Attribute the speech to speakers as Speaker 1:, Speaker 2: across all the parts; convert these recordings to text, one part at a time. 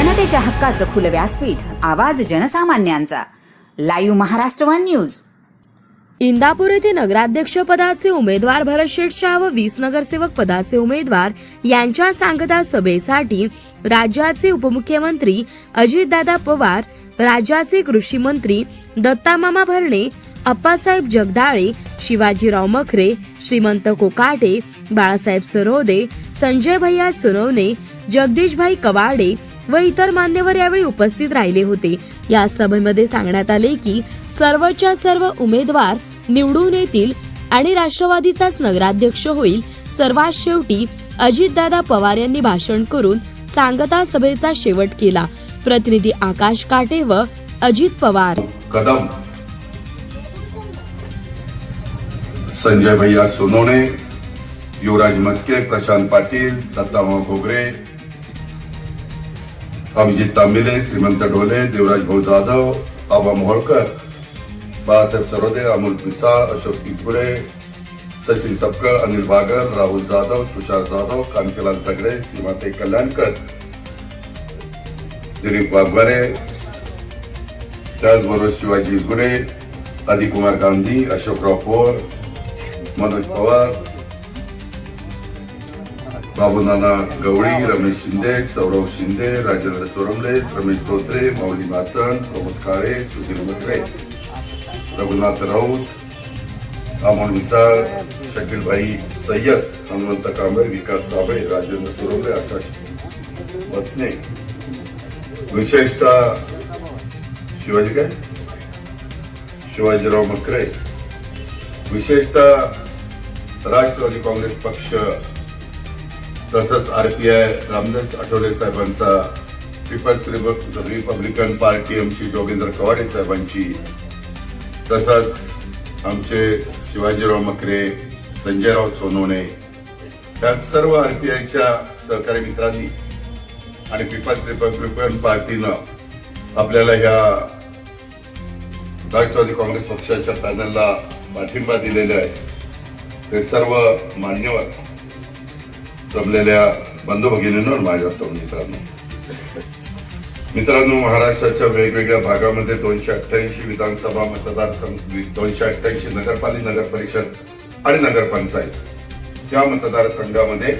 Speaker 1: जनतेच्या हक्काचं खुलं व्यासपीठ, आवाज जनसामान्यांचा. Live Maharashtra one news.
Speaker 2: Indapur येथे नगराध्यक्ष पदाचे उमेदवार भरत शेठ शाह व 20 नगरसेवक पदाचे उमेदवार यांच्या सांगता सभेसाठी राज्याचे उपमुख्यमंत्री अजितदादा पवार, राज्याचे कृषी मंत्री दत्तामामा भरणे, अप्पासाहेब जगदाळे, शिवाजीराव मखरे, श्रीमंत कोकाटे, बाळासाहेब सरोदे, संजय भैया सुनवणे, जगदीशभाई कवाडे व इतर मान्यवर यावेळी उपस्थित राहिले होते. या सभेमध्ये सांगण्यात आले की सर्वच्या सर्व उमेदवार निवडून येतील आणि राष्ट्रवादीचाच नगराध्यक्ष होईल. सर्वात शेवटी अजितदादा पवार यांनी भाषण करून सांगता सभेचा शेवट केला. प्रतिनिधी आकाश काटे व अजित पवार.
Speaker 3: कदम, संजय भैया सोनवणे, युवराज मस्के, प्रशांत पाटील, दत्तामामा घोगरे, अभिजित तांबिले, श्रीमंत ढोले, देवराज भाऊ जाधव, आबा मोहोळकर, बाळासाहेब सरोदे, अमोल पिसाळ, अशोक तिचगुडे, सचिन सपकळ, अनिल बागर, राहुल जाधव, तुषार जाधव, कांतीलाल झगडे, सीमाताई कल्याणकर, दिलीप वाघमारे, त्याचबरोबर शिवाजी इसगुडे, आदिकुमार गांधी, अशोकराव पोर, मनोज पवार, बाबूनाना गवळी, रमेश शिंदे, सौरव शिंदे, राजेंद्र चोरमले, रमेश धोत्रे, माऊली नाचण, प्रमोद काळे, सुधीर मत्रे, रघुनाथ राऊत, अमोल मिसाळ, शकीलभाई सय्यद, हनुमंत कांबळे, विकास साबळे, राजेंद्र चोरमले, आकाश बसने, विशेषतः शिवाजीराव मखरे, विशेषतः राष्ट्रवादी काँग्रेस पक्ष, तसंच RPI रामदास आठवले साहेबांचा, पीपल्स रिपब्लिकन पार्टी आमची जोगेंद्र कवाडे साहेबांची, तसंच आमचे शिवाजीराव मखरे, संजयराव सोनवणे, त्या सर्व RPIच्या सहकारी मित्रांनी आणि पीपल्स रिपब्लिकन पार्टीनं आपल्याला ह्या राष्ट्रवादी काँग्रेस पक्षाच्या पॅनलला पाठिंबा दिलेला आहे. ते सर्व मान्यवर, जमलेल्या बंधू भगिनींवर माझ्या तरुण मित्रांनो, महाराष्ट्राच्या वेगवेगळ्या भागामध्ये 288 विधानसभा मतदारसंघ, 288 नगरपालिका, नगर परिषद आणि नगरपंचायत या मतदारसंघामध्ये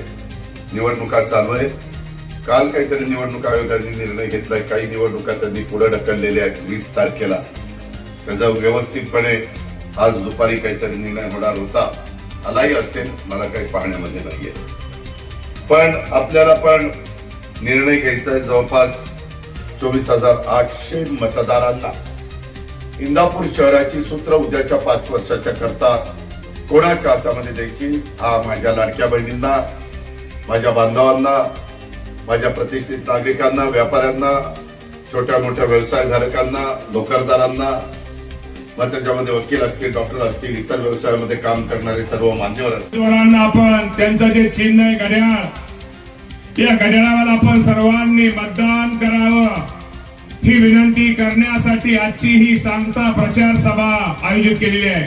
Speaker 3: निवडणुका चालू आहेत. काल काहीतरी निवडणूक आयोगाने निर्णय घेतलाय, काही निवडणुका त्यांनी पुढे ढकललेल्या आहेत 20 तारखेला. त्याचा व्यवस्थितपणे आज दुपारी काहीतरी निर्णय होणार होता, आलाही असेल, मला काही पाहण्यामध्ये नाहीये. पण आपल्याला पण निर्णय घ्यायचा आहे. जवळपास 24,800 मतदारांना इंदापूर शहराची सूत्र उद्याच्या 5 वर्षाच्या करता कोणाच्या हातामध्ये द्यायची. हा माझ्या लाडक्या बहिणींना, माझ्या बांधवांना, माझ्या प्रतिष्ठित नागरिकांना, व्यापाऱ्यांना, छोट्या मोठ्या व्यवसायधारकांना, नोकरदारांना, मग त्याच्यामध्ये वकील असतील, डॉक्टर असतील, इतर व्यवसायामध्ये काम करणारे सर्व मान्यवर असतील,
Speaker 4: आपण त्यांचं जे चिन्ह आहे घड्याळ, या घड्याळावर आपण सर्वांनी मतदान करावं ही विनंती करण्यासाठी आजची ही सांगता प्रचार सभा आयोजित केलेली आहे.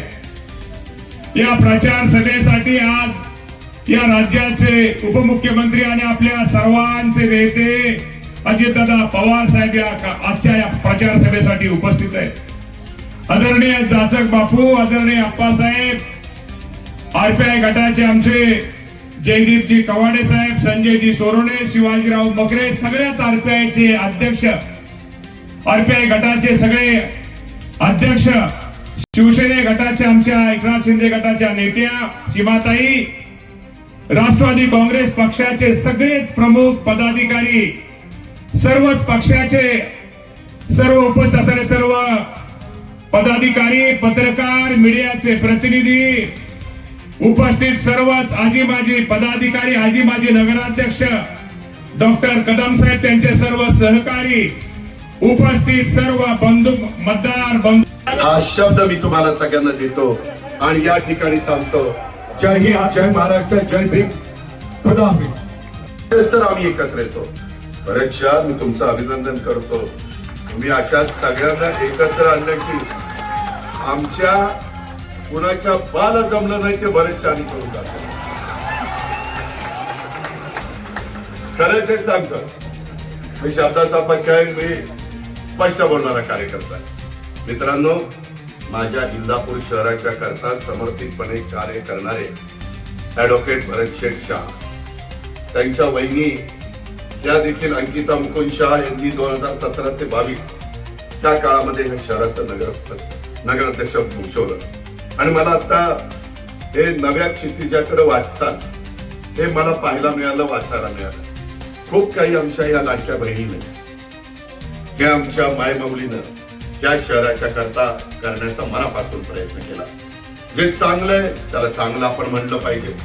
Speaker 4: या प्रचार सभेसाठी आज या राज्याचे उपमुख्यमंत्री आणि आपल्या सर्वांचे नेते अजितदादा पवार साहेब या आजच्या या प्रचार सभेसाठी उपस्थित आहेत. आदरणीय जाचक बापू, आदरणीय अप्पासाहेब, RPI गटाचे आमचे जयदीपजी कवाडे साहेब, संजयजी सोरोने, शिवाजीराव मखरे, सगळ्याच RPIचे अध्यक्ष, RPI गटाचे सगळे अध्यक्ष, शिवसेने गटाचे आमच्या एकनाथ शिंदे गटाच्या नेत्या सीमाताई, राष्ट्रवादी काँग्रेस पक्षाचे सगळेच प्रमुख पदाधिकारी, सर्वच पक्षाचे सर्व उपस्थित असणारे सर्व पदाधिकारी, पत्रकार, मीडियाचे प्रतिनिधी, उपस्थित सर्वच आजी माजी पदाधिकारी, आजी माजी नगराध्यक्ष डॉक्टर कदम साहेब, त्यांचे सर्व सहकारी, उपस्थित सर्व बंधू, मतदार बंधू,
Speaker 3: हा शब्द मी तुम्हाला सगळ्यांना देतो आणि या ठिकाणी थांबतो. जय हिंद, जय महाराष्ट्र, जय भीम, खुदा हाफिज. तर आम्ही एकत्र येतो. परीक्षा मी तुमचं अभिनंदन करतो. तुम्ही अशा सगळ्यांना एकत्र आणण्याची आमच्या कुणाच्या बाला जमलं नाही ते बरेचसे आम्ही करून टाकतो. खरं ते सांगतो. मी शब्दाचा पक्का आहे, मी स्पष्ट बोलणारा कार्यकर्ता आहे. मित्रांनो, माझ्या इंदापूर शहराच्या करता समर्पितपणे कार्य करणारे ऍडव्होकेट भरत शेठ शाह, त्यांच्या वहिनी या देखील अंकिता मुकुंद शाह यांनी 2017 ते 22 त्या काळामध्ये ह्या शहराचं नगराध्यक्ष भूषवलं. आणि मला आता हे नव्या क्षितिजाकडे वाटचाल हे मला पाहायला मिळालं, वाचायला मिळालं. खूप काही आमच्या या लाडक्या बहिणीनं, हे आमच्या मायमाऊलीनं या शहराच्या करता करण्याचा मनापासून प्रयत्न केला. जे चांगलं आहे त्याला चांगलं आपण म्हणलं पाहिजे,